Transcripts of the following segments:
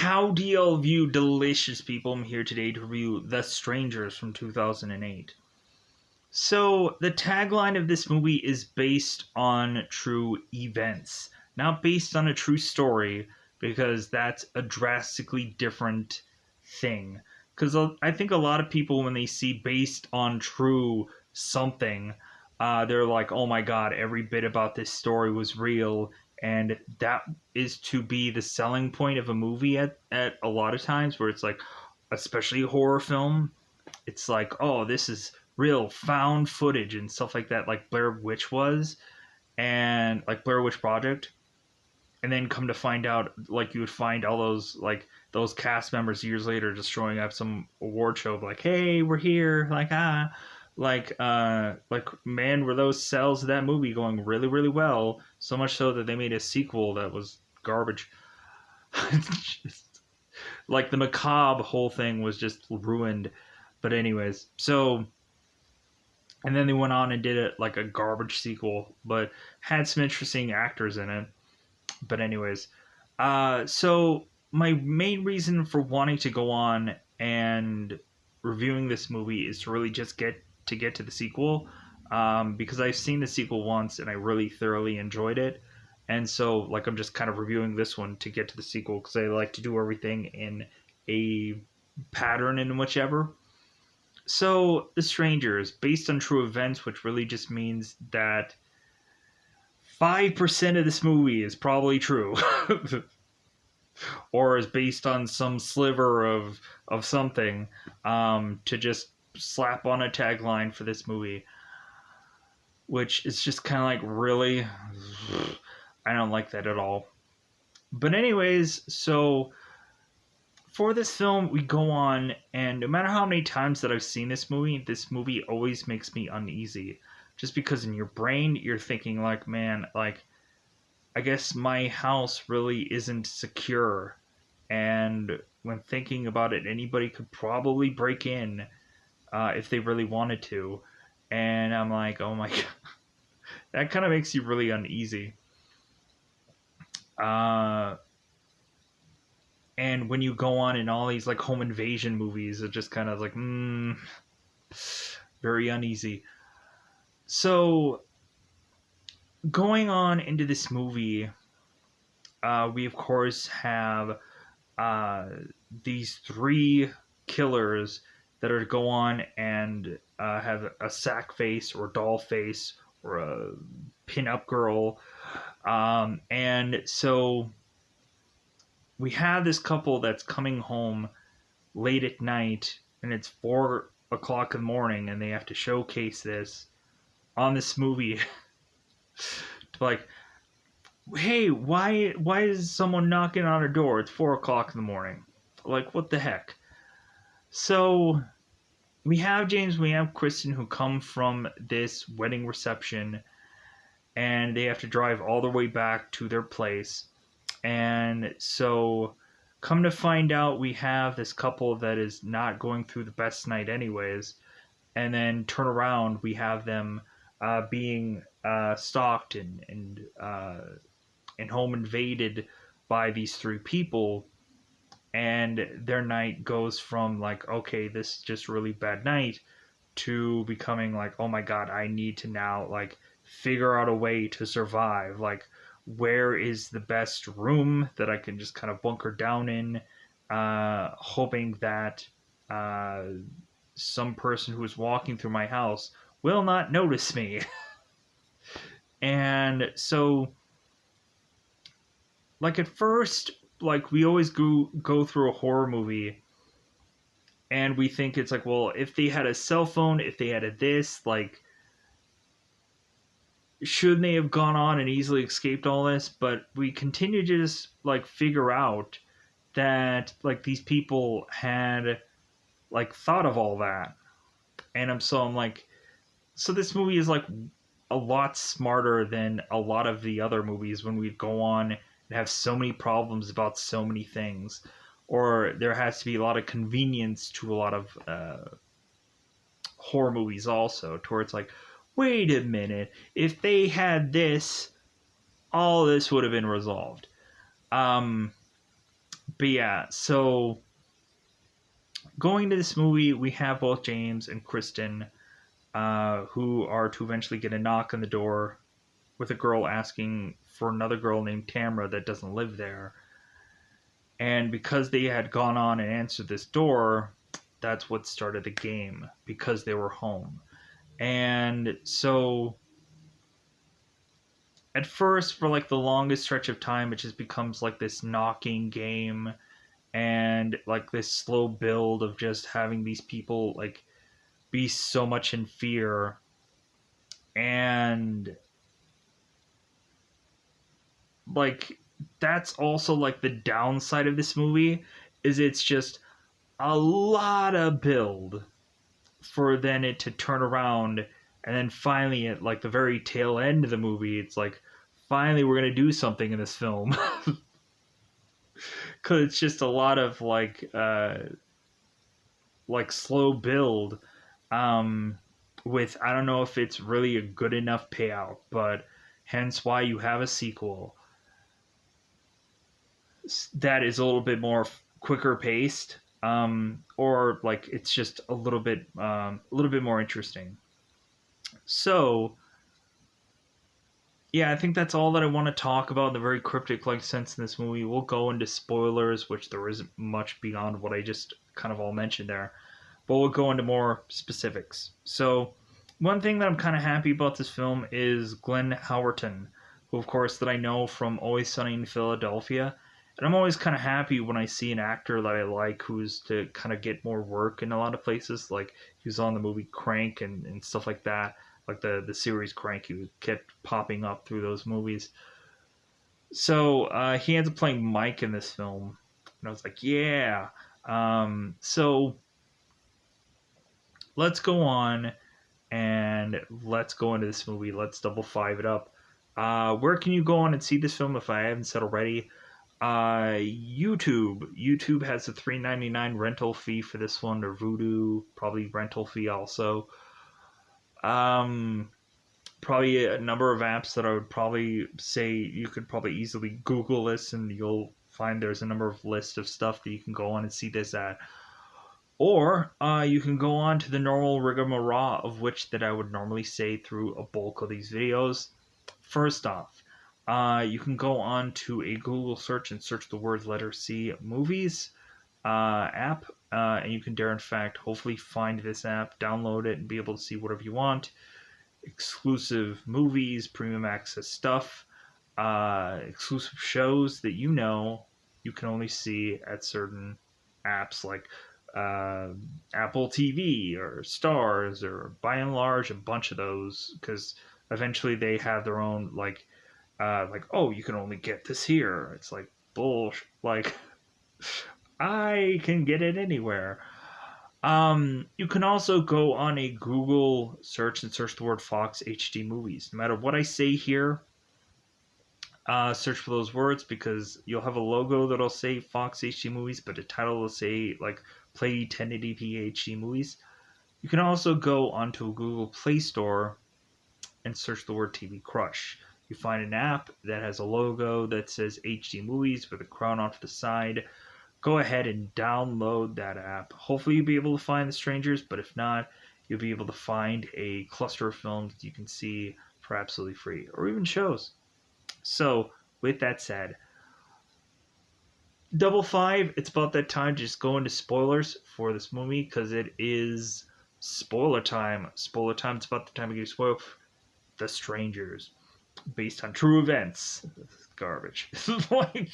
Howdy, all of you delicious people. I'm here today to review The Strangers from 2008. So, the tagline of this movie is based on true events, not based on a true story, because that's a drastically different thing. Because I think a lot of people, when they see based on true something, they're like, oh my god, every bit about this story was real, and that is to be the selling point of a movie at a lot of times, where it's like, especially a horror film, it's like, oh, this is real found footage and stuff like Blair Witch was, and like Blair Witch Project. And then come to find out, like, you would find all those cast members years later just showing up some award show, like, hey, we're here, like man, were those sales of that movie going really, really well, so much so that they made a sequel that was garbage. Just, like, the macabre whole thing was just ruined. But anyways, so, and then they went on and did it like a garbage sequel, but had some interesting actors in it. But anyways, so my main reason for wanting to go on and reviewing this movie is to really just get to the sequel, because I've seen the sequel once and I really thoroughly enjoyed it, and so, like, I'm just kind of reviewing this one to get to the sequel because I like to do everything in a pattern in whichever. So, The Strangers, based on true events, which really just means that 5% of this movie is probably true. Or is based on some sliver of something, to just slap on a tagline for this movie, which is just kind of like, really, I don't like that at all. But anyways, so for this film, we go on, and no matter how many times that I've seen this movie always makes me uneasy, just because in your brain you're thinking, like, man, like, I guess my house really isn't secure, and when thinking about it, anybody could probably break in, if they really wanted to, and I'm like, oh my god, that kind of makes you really uneasy. Uh, and when you go on in all these, like, home invasion movies, it just kind of like, very uneasy. So going on into this movie, we of course have uh, these three killers that are to go on and have a sack face or doll face or a pin-up girl, and so we have this couple that's coming home late at night, and it's 4 o'clock in the morning, and they have to showcase this on this movie. Like, hey, why is someone knocking on our door? It's 4 o'clock in the morning. Like, what the heck? So we have Kristen, who come from this wedding reception, and they have to drive all the way back to their place. And so, come to find out, we have this couple that is not going through the best night anyways, and then turn around, we have them being stalked and home invaded by these three people, and their night goes from, like, okay, this is just a really bad night, to becoming like, oh my god, I need to now, like, figure out a way to survive. Like, where is the best room that I can just kind of bunker down in, hoping that uh, some person who is walking through my house will not notice me. And so, like, at first, like, we always go through a horror movie and we think it's like, well, if they had a cell phone, if they had a this, like, shouldn't they have gone on and easily escaped all this? But we continue to just, like, figure out that, like, these people had, like, thought of all that. And I'm like, so this movie is, like, a lot smarter than a lot of the other movies when we go on and have so many problems about so many things. Or there has to be a lot of convenience to a lot of horror movies also, to where it's like, wait a minute, if they had this, all this would have been resolved. Um, But yeah, so going into this movie, we have both James and Kristen, who are to eventually get a knock on the door with a girl asking for another girl named Tamra that doesn't live there. And because they had gone on and answered this door, that's what started the game, because they were home. And so at first, for like the longest stretch of time, it just becomes like this knocking game and like this slow build of just having these people like be so much in fear. And like that's also like the downside of this movie, is it's just a lot of build for then it to turn around, and then finally at like the very tail end of the movie, it's like finally we're gonna do something in this film. Because it's just a lot of like slow build, um with, I don't know if it's really a good enough payout, but hence why you have a sequel that is a little bit more quicker paced, or like it's just a little bit more interesting. So yeah, I think that's all that I want to talk about in the very cryptic like sense in this movie. We'll go into spoilers, which there isn't much beyond what I just kind of all mentioned there, but we'll go into more specifics. So one thing that I'm kind of happy about this film is Glenn Howerton, who of course that I know from Always Sunny in Philadelphia. And I'm always kind of happy when I see an actor that I like who's to kind of get more work in a lot of places. Like he was on the movie Crank and stuff like that, like the series Crank. He kept popping up through those movies. So he ends up playing Mike in this film, and I was like, yeah. So let's go on and let's go into this movie. Let's double five it up. Where can you go on and see this film if I haven't said already? YouTube. YouTube has a $3.99 rental fee for this one, or Vudu probably rental fee also. Um, Probably a number of apps that I would probably say you could probably easily Google this, and you'll find there's a number of lists of stuff that you can go on and see this at. Or you can go on to the normal rigmarole of which that I would normally say through a bulk of these videos. First off, you can go on to a Google search and search the word letter C movies app, and you can dare in fact hopefully find this app, download it, and be able to see whatever you want. Exclusive movies, premium access stuff, exclusive shows that you can only see at certain apps like Apple TV or Stars, or by and large a bunch of those, because eventually they have their own like, oh, you can only get this here. It's like bullshit. Like I can get it anywhere. You can also go on a Google search and search the word Fox HD movies. No matter what I say here, search for those words, because you'll have a logo that'll say Fox HD movies, but the title will say like Play 1080p HD movies. You can also go onto a Google Play Store and search the word TV Crush. You find an app that has a logo that says HD movies with a crown off the side. Go ahead and download that app. Hopefully you'll be able to find The Strangers, but if not, you'll be able to find a cluster of films that you can see for absolutely free, or even shows. So, with that said, Double Five, it's about that time to just go into spoilers for this movie, because it is spoiler time. Spoiler time, it's about the time we get spoiled. The Strangers, based on true events. Garbage. Like,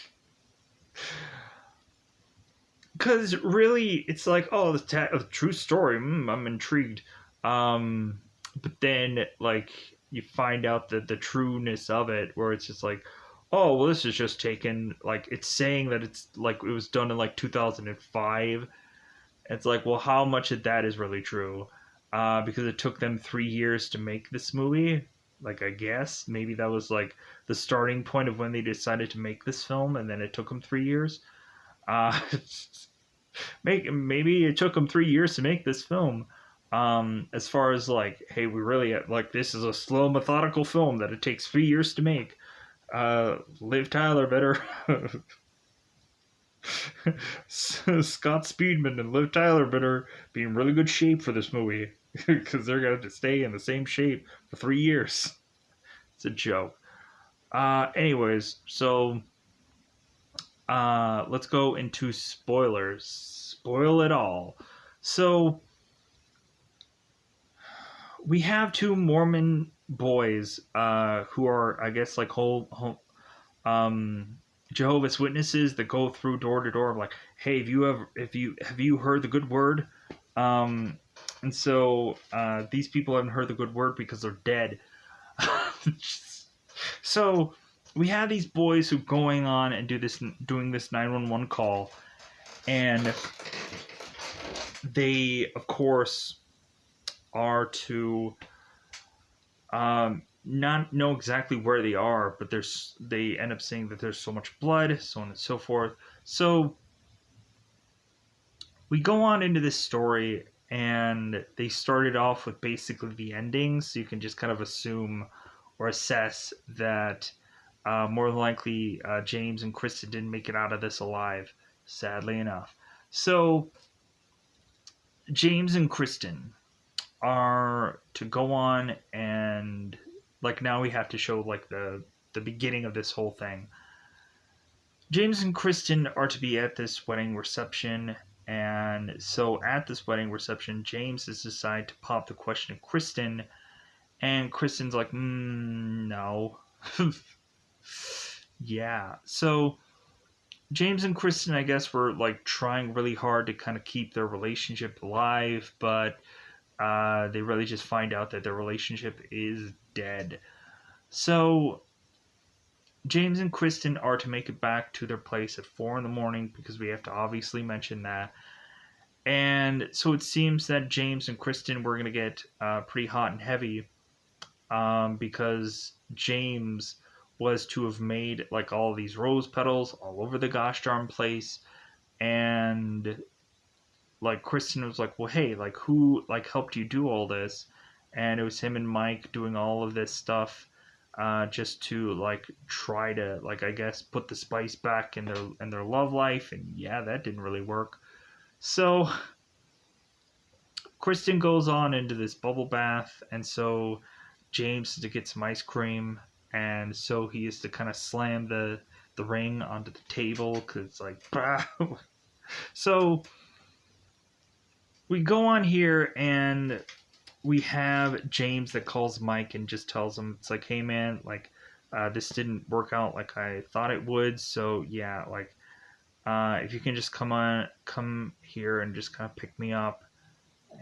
because really it's like, oh, a true story, I'm intrigued, but then like you find out that the trueness of it, where it's just like, oh well, this is just taken, like it's saying that it's like it was done in like 2005. It's like, well, how much of that is really true? Because it took them 3 years to make this movie. Like, I guess maybe that was like the starting point of when they decided to make this film, and then it took them 3 years. uh maybe it took them 3 years to make this film. As far as like, hey, we really like, this is a slow methodical film that it takes 3 years to make. Liv Tyler better Scott Speedman and Liv Tyler better be in really good shape for this movie because they're going to stay in the same shape for 3 years. It's a joke. Anyways, so let's go into spoilers. Spoil it all. So we have two Mormon boys who are, I guess, like um, Jehovah's Witnesses that go through door to door, like, hey, have you heard the good word? Um, and so these people haven't heard the good word because they're dead. So we have these boys who going on and doing this 911 call, and they, of course, are to not know exactly where they are, but they end up saying that there's so much blood, so on and so forth. So we go on into this story, and they started off with basically the ending, so you can just kind of assume or assess that more than likely James and Kristen didn't make it out of this alive, sadly enough. So James and Kristen are to go on, and like now we have to show like the beginning of this whole thing. James and Kristen are to be at this wedding reception, and so at this wedding reception, James has decided to pop the question to Kristen, and Kristen's like, no. Yeah. So James and Kristen, I guess, were like trying really hard to kind of keep their relationship alive, but they really just find out that their relationship is dead. So James and Kristen are to make it back to their place at 4 in the morning because we have to obviously mention that. And so it seems that James and Kristen were going to get pretty hot and heavy because James was to have made like all these rose petals all over the gosh darn place. And like Kristen was like, well, hey, like who like helped you do all this? And it was him and Mike doing all of this stuff just to like try to like I guess put the spice back in their love life, and yeah, that didn't really work. So Kristen goes on into this bubble bath, and so James is to get some ice cream, and so he is to kind of slam the ring onto the table because like so we go on here and we have James that calls Mike and just tells him it's like, hey man, like this didn't work out like I thought it would. So yeah, like if you can just come here and just kind of pick me up,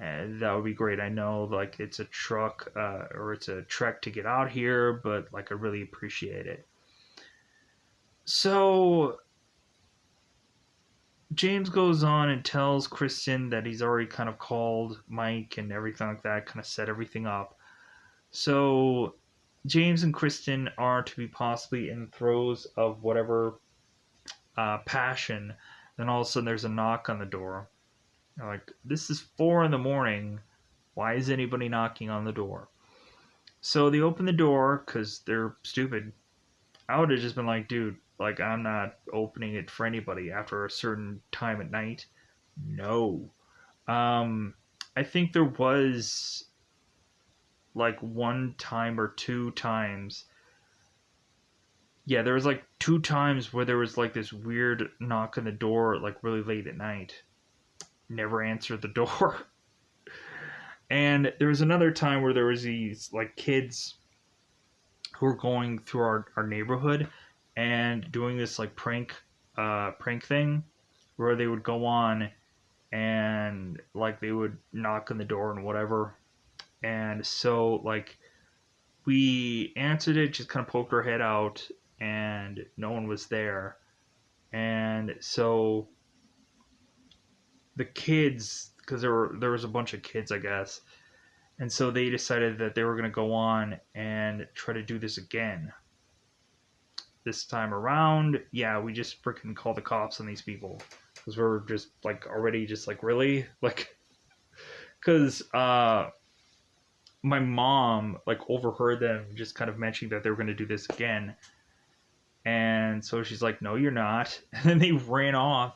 that would be great. I know like it's a truck or it's a trek to get out here, but like I really appreciate it. So James goes on and tells Kristen that he's already kind of called Mike and everything like that, kind of set everything up. So James and Kristen are to be possibly in throes of whatever passion. Then all of a sudden there's a knock on the door. They're like, this is 4 in the morning. Why is anybody knocking on the door? So they open the door because they're stupid. I would have just been like, dude, like I'm not opening it for anybody after a certain time at night. No. Um, I think there was like one time or two times. Yeah, there was like two times where there was like this weird knock on the door, like really late at night. Never answered the door. And there was another time where there was these like kids who were going through our neighborhood and doing this like prank thing where they would go on and like they would knock on the door and whatever. And so like we answered it, just kind of poked our head out, and no one was there. And so the kids, because there was a bunch of kids, I guess, and so they decided that they were going to go on and try to do this again. This time around, yeah, we just freaking called the cops on these people because we're just like already just like really like because my mom like overheard them just kind of mentioning that they were going to do this again, And so she's like, no, you're not. And then they ran off.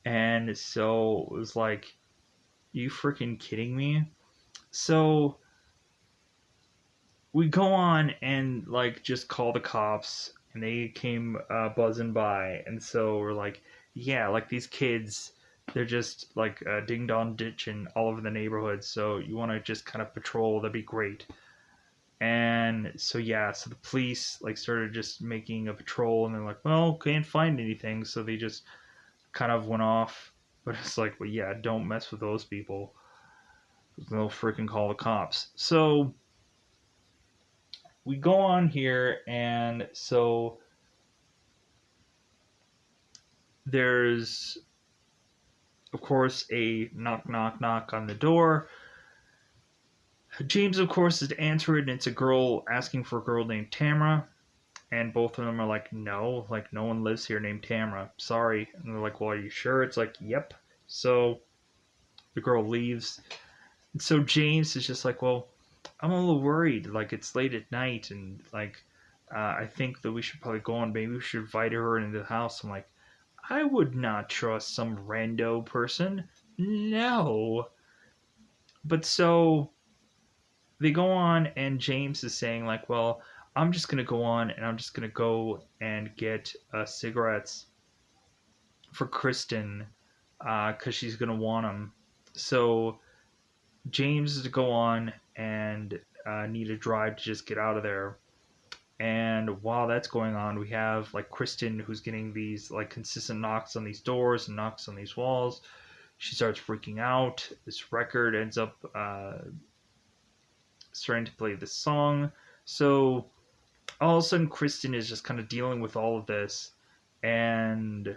And so it was like, you freaking kidding me? So we go on and like just call the cops, and they came buzzing by. And so we're like, yeah, like these kids, they're just like ding dong ditching all over the neighborhood. So you want to just kind of patrol, that'd be great. And so yeah, so the police like started just making a patrol, and they're like, well, can't find anything, so they just kind of went off. But it's like, well, yeah, don't mess with those people. They'll freaking call the cops. So we go on here, and so there's, of course, a knock, knock, knock on the door. James, of course, is to answer it, and it's a girl asking for a girl named Tamara. And both of them are like, no, like no one lives here named Tamara. Sorry. And they're like, well, are you sure? It's like, yep. So the girl leaves. And so James is just like, well, I'm a little worried. Like it's late at night, and like I think that we should probably go on. Maybe we should invite her into the house. I'm like, I would not trust some rando person. No. But so they go on, and James is saying like, well, I'm just gonna go on, and I'm just gonna go and get cigarettes for Kristen because she's gonna want them. So James is to go on and need a drive to just get out of there. And while that's going on, we have like Kristen who's getting these like consistent knocks on these doors and knocks on these walls. She starts freaking out. This record ends up starting to play this song. So all of a sudden, Kristen is just kind of dealing with all of this, and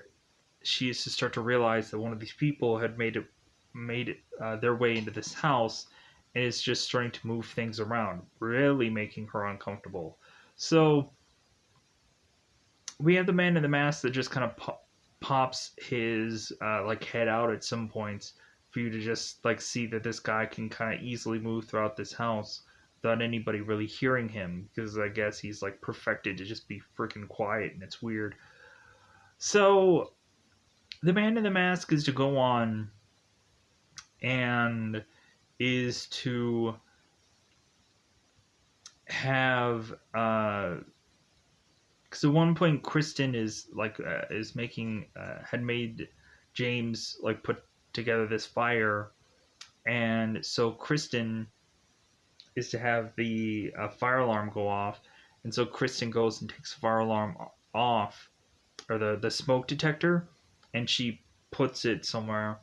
she is to start to realize that one of these people had made their way into this house, and is just starting to move things around, really making her uncomfortable. So we have the man in the mask that just kind of pops his like head out at some points for you to just like see that this guy can kind of easily move throughout this house without anybody really hearing him, because I guess he's like perfected to just be freaking quiet, and it's weird. So the man in the mask is to go on and is to have because at one point Kristen is like is making had made James like put together this fire, and so Kristen is to have the fire alarm go off, and so Kristen goes and takes the fire alarm off, or the smoke detector, and she puts it somewhere.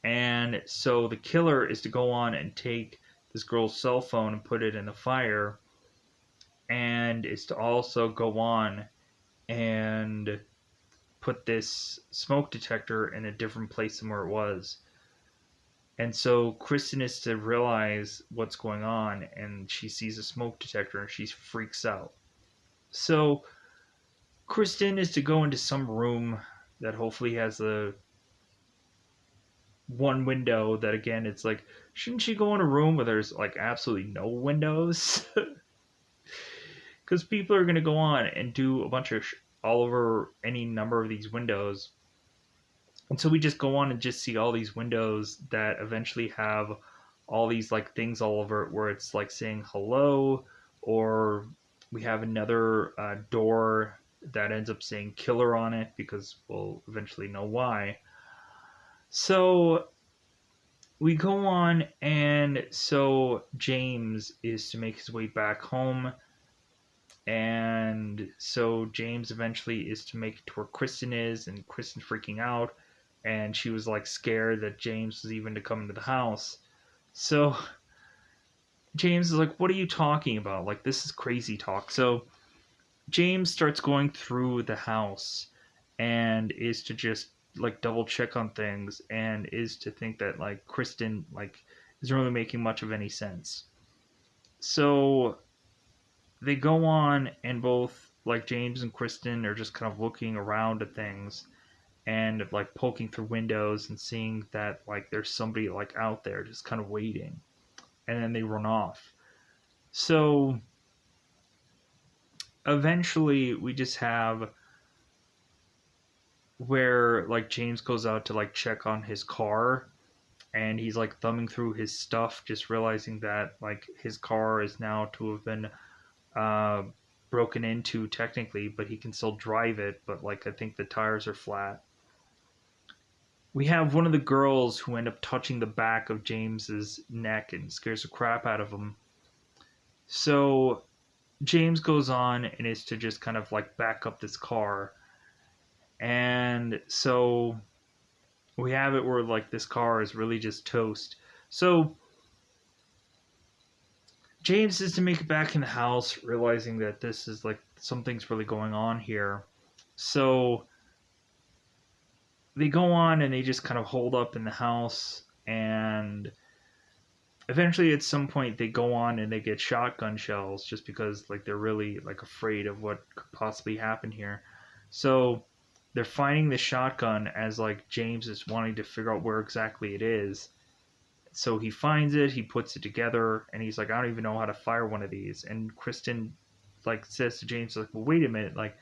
And so the killer is to go on and take this girl's cell phone and put it in the fire, and is to also go on and put this smoke detector in a different place than where it was. And so Kristen is to realize what's going on, and she sees a smoke detector and she freaks out. So Kristen is to go into some room that hopefully has a one window that, again, it's like, shouldn't she go in a room where there's like absolutely no windows? Because people are going to go on and do a bunch of all over any number of these windows. And so we just go on and just see all these windows that eventually have all these like things all over it where it's like saying hello, or we have another door that ends up saying killer on it, because we'll eventually know why. So we go on, and so James is to make his way back home. And so James eventually is to make it to where Kristen is, and Kristen's freaking out, and she was like scared that James was even to come into the house. So James is like, what are you talking about? Like, this is crazy talk. So James starts going through the house and is to just like double check on things, and is to think that like Kristen like isn't really making much of any sense. So they go on, and both like James and Kristen are just kind of looking around at things, and like poking through windows and seeing that like there's somebody like out there just kind of waiting, and then they run off. So eventually we just have where like James goes out to like check on his car, and he's like thumbing through his stuff, just realizing that like his car is now to have been uh broken into technically, but he can still drive it, but like I think the tires are flat. We have one of the girls who end up touching the back of James's neck and scares the crap out of him. So James goes on and is to just kind of like back up this car. And so we have it where like this car is really just toast. So James is to make it back in the house, realizing that this is like something's really going on here. So they go on and they just kind of hold up in the house, and eventually at some point they go on and they get shotgun shells just because like they're really like afraid of what could possibly happen here. So they're finding the shotgun as like James is wanting to figure out where exactly it is. So he finds it, he puts it together, and he's like, I don't even know how to fire one of these. And Kristen like says to James like, well, wait a minute, like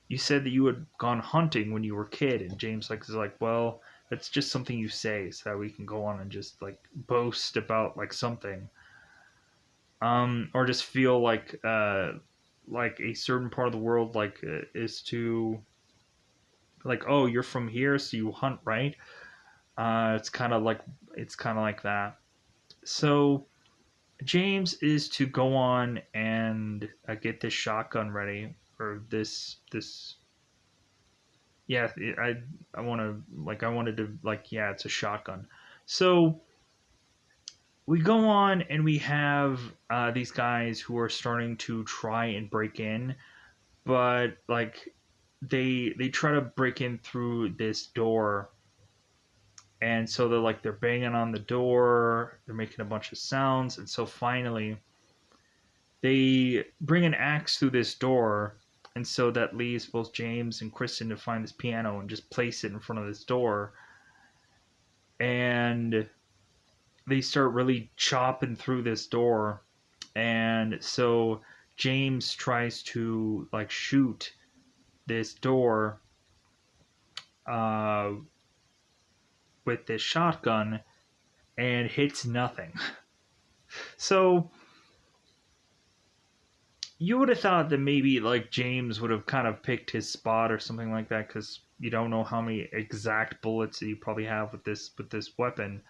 you said that you had gone hunting when you were a kid. And James like is like, well, that's just something you say so that we can go on and just like boast about like something, or just feel like a certain part of the world like is to like, oh, you're from here so you hunt, right? It's kind of like that. So James is to go on and get this shotgun ready, or this yeah, I want to like I wanted to like yeah, it's a shotgun. So we go on and we have these guys who are starting to try and break in, but like they try to break in through this door, and so they're banging on the door, they're making a bunch of sounds, and so finally they bring an axe through this door, and so that leaves both James and Kristen to find this piano and just place it in front of this door. And they start really chopping through this door. And so James tries to like shoot this door uh, with this shotgun and hits nothing. So you would have thought that maybe like James would have kind of picked his spot or something like that, because you don't know how many exact bullets that you probably have with this weapon.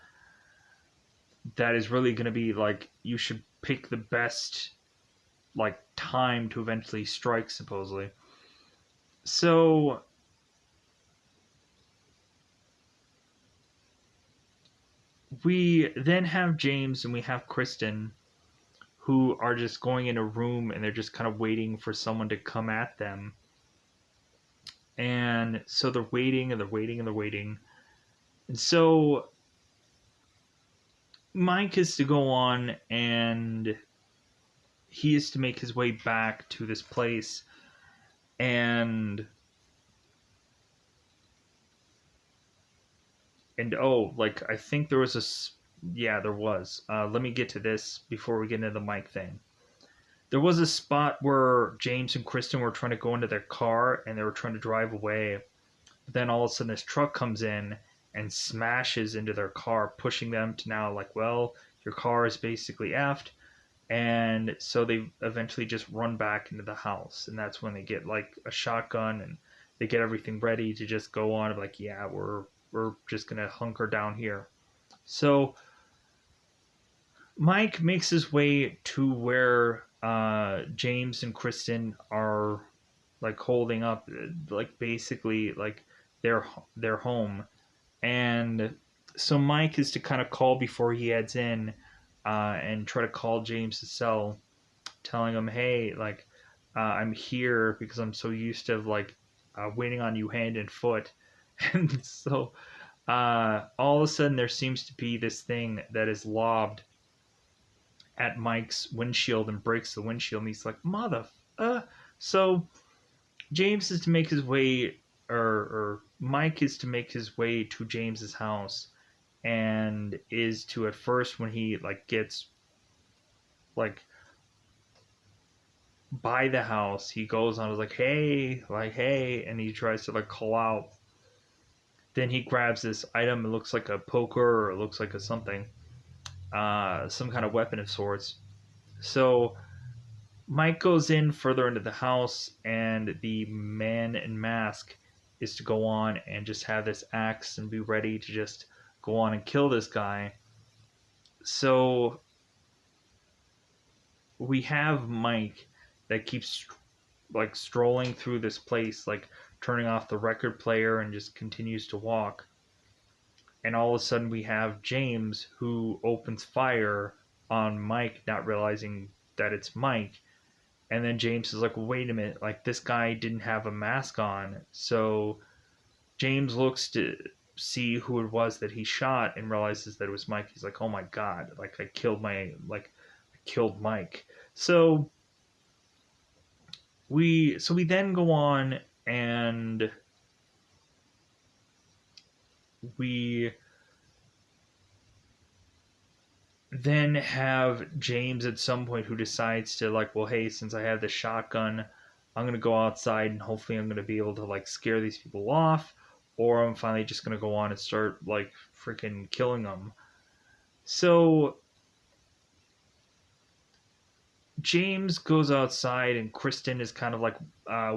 That is really going to be like you should pick the best like time to eventually strike, supposedly. So we then have James and we have Kristen, who are just going in a room and they're just kind of waiting for someone to come at them. And so they're waiting and they're waiting and they're waiting. And so Mike is to go on and he is to make his way back to this place. And oh, like I think there was yeah, there was. Let me get to this before we get into the Mike thing. There was a spot where James and Kristen were trying to go into their car and they were trying to drive away. But then all of a sudden, this truck comes in and smashes into their car, pushing them to now, like, well, your car is basically effed. And so they eventually just run back into the house. And that's when they get like a shotgun and they get everything ready to just go on. Like, yeah, we're just going to hunker down here. So Mike makes his way to where James and Kristen are like holding up, like basically like their home. And so Mike is to kind of call before he heads in, and try to call James' cell, telling him, hey, like I'm here because I'm so used to like waiting on you hand and foot. And so all of a sudden there seems to be this thing that is lobbed at Mike's windshield and breaks the windshield, and he's like, mother. So James is to make his way, or Mike is to make his way to James's house, and is to at first when he like gets like by the house. He goes on, is like, hey, and he tries to like call out. Then he grabs this item. It looks like a poker, or it looks like a something, some kind of weapon of sorts. So Mike goes in further into the house, and the man in mask is to go on and just have this axe and be ready to just go on and kill this guy. So we have Mike that keeps like strolling through this place, like turning off the record player and just continues to walk. And all of a sudden, we have James who opens fire on Mike, not realizing that it's Mike. And then James is like, wait a minute, like this guy didn't have a mask on. So James looks to see who it was that he shot and realizes that it was Mike. He's like, oh my God, like I killed Mike. So we then go on, and we then have James at some point who decides to like, well, hey, since I have the shotgun, I'm gonna go outside and hopefully I'm gonna be able to like scare these people off, or I'm finally just gonna go on and start like freaking killing them. So James goes outside, and Kristen is kind of like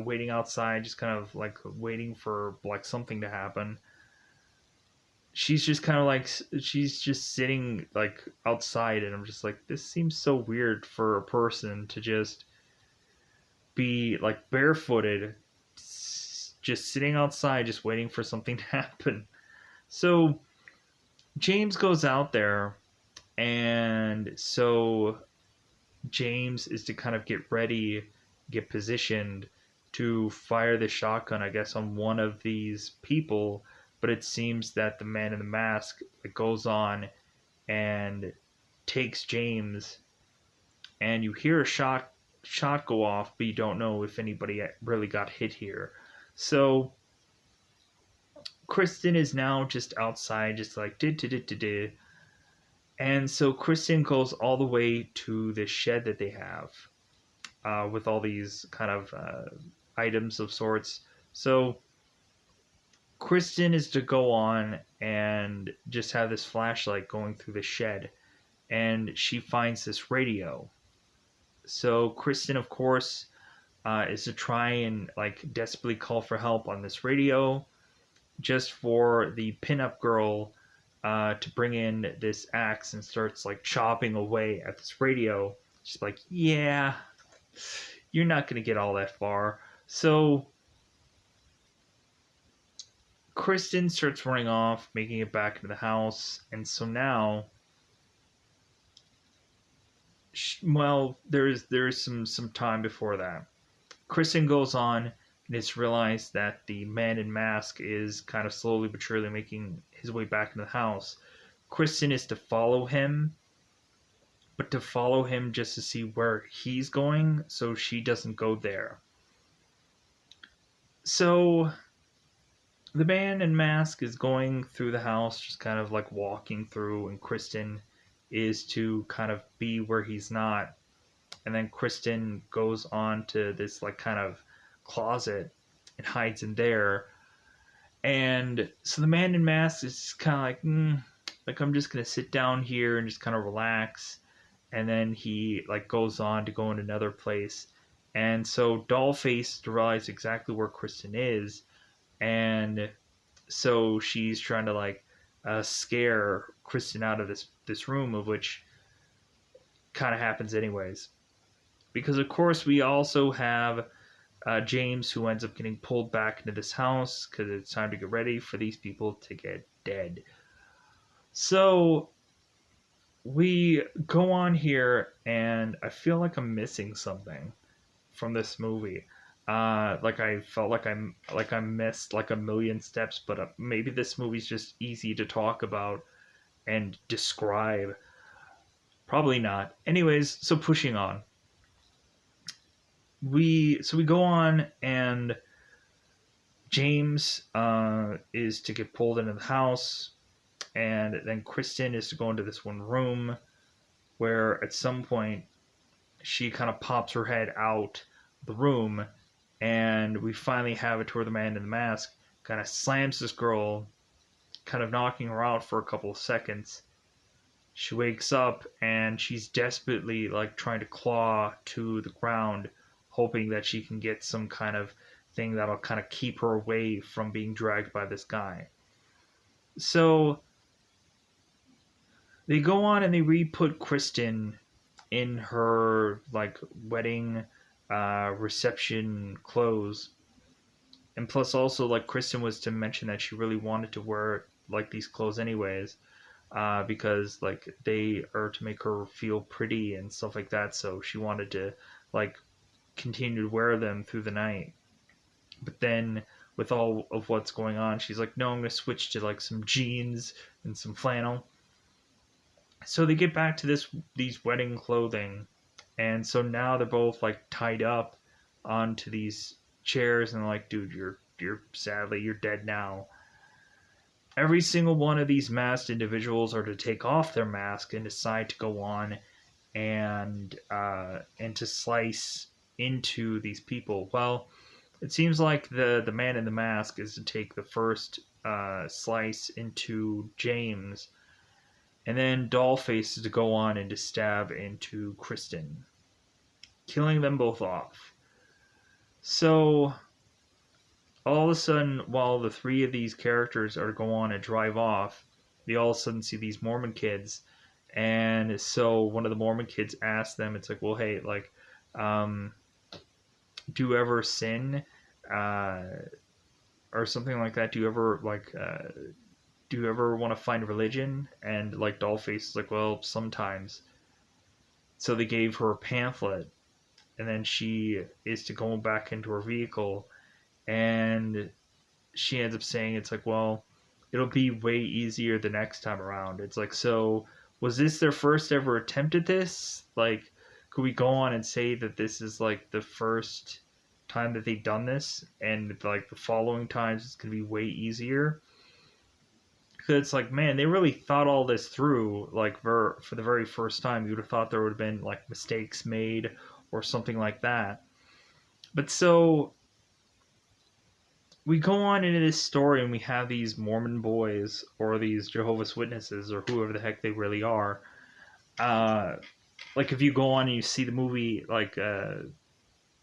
waiting outside, just kind of like waiting for like something to happen. She's just kind of like, she's just sitting like outside, and I'm just like, this seems so weird for a person to just be like barefooted, just sitting outside, just waiting for something to happen. So James goes out there, and so James is to kind of get ready, get positioned to fire the shotgun, I guess, on one of these people. But it seems that the man in the mask goes on and takes James, and you hear a shot go off, but you don't know if anybody really got hit here. So Kristen is now just outside, just like did. And so Kristen goes all the way to the shed that they have, with all these kind of items of sorts. So Kristen is to go on and just have this flashlight going through the shed, and she finds this radio. So Kristen, of course, is to try and like desperately call for help on this radio, just for the pinup girl to bring in this axe and starts like chopping away at this radio. She's like, yeah, you're not going to get all that far. So Kristen starts running off, making it back into the house. And so now, well, there's some time before that. Kristen goes on, and it's realized that the man in mask is kind of slowly but surely making his way back into the house. Kristen is to follow him, but to follow him just to see where he's going, so she doesn't go there. So the man in mask is going through the house, just kind of like walking through, and Kristen is to kind of be where he's not. And then Kristen goes on to this like kind of closet and hides in there. And so the man in mask is just kind of like I'm just gonna sit down here and just kind of relax. And then he like goes on to go in another place. And so Dollface realizes exactly where Kristen is, and so she's trying to like scare Kristen out of this room, of which kind of happens anyways. Because of course we also have James, who ends up getting pulled back into this house because it's time to get ready for these people to get dead. So we go on here, and I feel like I'm missing something from this movie. Like I felt like I missed like a million steps, but maybe this movie's just easy to talk about and describe. Probably not. Anyways, so pushing on. We go on, and James is to get pulled into the house, and then Kristen is to go into this one room where at some point she kind of pops her head out the room, and we finally have it to where the man in the mask kind of slams this girl, kind of knocking her out for a couple of seconds. She wakes up and she's desperately like trying to claw to the ground, hoping that she can get some kind of thing that'll kind of keep her away from being dragged by this guy. So they go on and they re-put Kristen in her like wedding reception clothes. And plus also like Kristen was to mention that she really wanted to wear like these clothes anyways, because like they are to make her feel pretty and stuff like that, so she wanted to like continue to wear them through the night. But then with all of what's going on, she's like, no, I'm gonna switch to like some jeans and some flannel. So they get back to these wedding clothing, and so now they're both like tied up onto these chairs, and they're like, dude, you're sadly you're dead now. Every single one of these masked individuals are to take off their mask and decide to go on and to slice into these people. Well, it seems like the man in the mask is to take the first slice into James, and then Dollface is to go on and to stab into Kristen, killing them both off. So all of a sudden, while the three of these characters are to go on and drive off, they all of a sudden see these Mormon kids. And so one of the Mormon kids asks them, it's like, well, hey, like, do you ever sin? Uh, or something like that. Do you ever, like, do you ever want to find religion? And, like, Dollface is like, well, sometimes. So they gave her a pamphlet. And then she is to go back into her vehicle, and she ends up saying, it's like, well, it'll be way easier the next time around. It's like, so was this their first ever attempt at this? Like, could we go on and say that this is like the first time that they've done this, and like the following times it's gonna be way easier? Because it's like, man, they really thought all this through. Like, for the very first time, you would have thought there would have been like mistakes made or something like that. But so we go on into this story, and we have these Mormon boys or these Jehovah's Witnesses or whoever the heck they really are. Like if you go on and you see the movie, like God,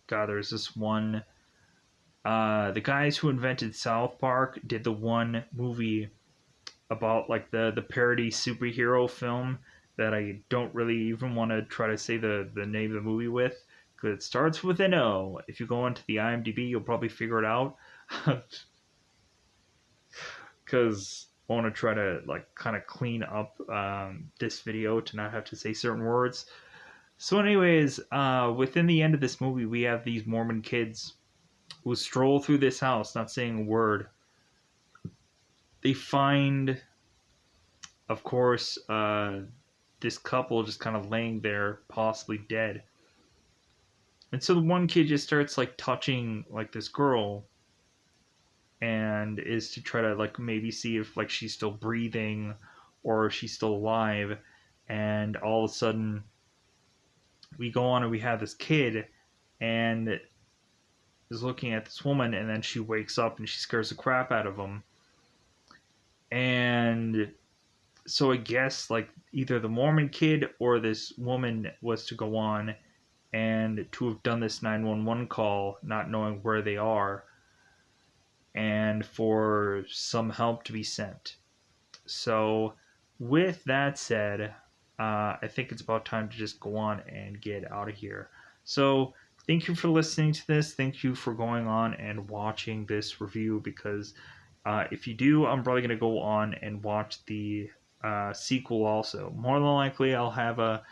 there's this one. The guys who invented South Park did the one movie about like the parody superhero film that I don't really even want to try to say the name of the movie with, because it starts with an O. If you go onto the IMDb, you'll probably figure it out. Because I want to try to like kind of clean up this video to not have to say certain words. So, anyways, within the end of this movie, we have these Mormon kids who stroll through this house, not saying a word. They find, of course, this couple just kind of laying there, possibly dead. And so the one kid just starts like touching like this girl, and is to try to like maybe see if like she's still breathing or if she's still alive. And all of a sudden we go on and we have this kid and is looking at this woman, and then she wakes up and she scares the crap out of him. And so I guess like either the Mormon kid or this woman was to go on and to have done this 911 call, not knowing where they are, and for some help to be sent. So, with that said, I think it's about time to just go on and get out of here. So, thank you for listening to this. Thank you for going on and watching this review, because if you do, I'm probably going to go on and watch the sequel also. More than likely, I'll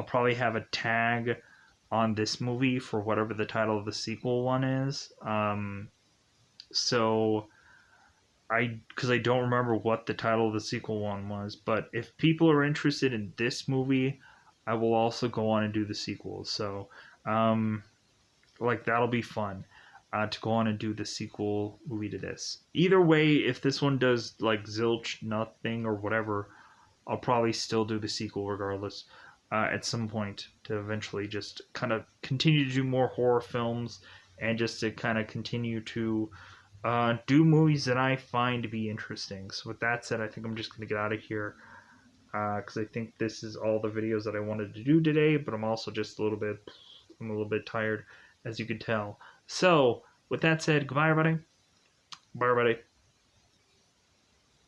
probably have a tag on this movie for whatever the title of the sequel one is. So because I don't remember what the title of the sequel one was, but if people are interested in this movie, I will also go on and do the sequel. So, like that'll be fun to go on and do the sequel movie to this. Either way, if this one does like zilch nothing or whatever, I'll probably still do the sequel regardless. at some point to eventually just kind of continue to do more horror films and just to kind of continue to do movies that I find to be interesting. So with that said, I think I'm just going to get out of here because I think this is all the videos that I wanted to do today. But I'm also just I'm a little bit tired, as you can tell. So with that said, goodbye, everybody. Bye, everybody.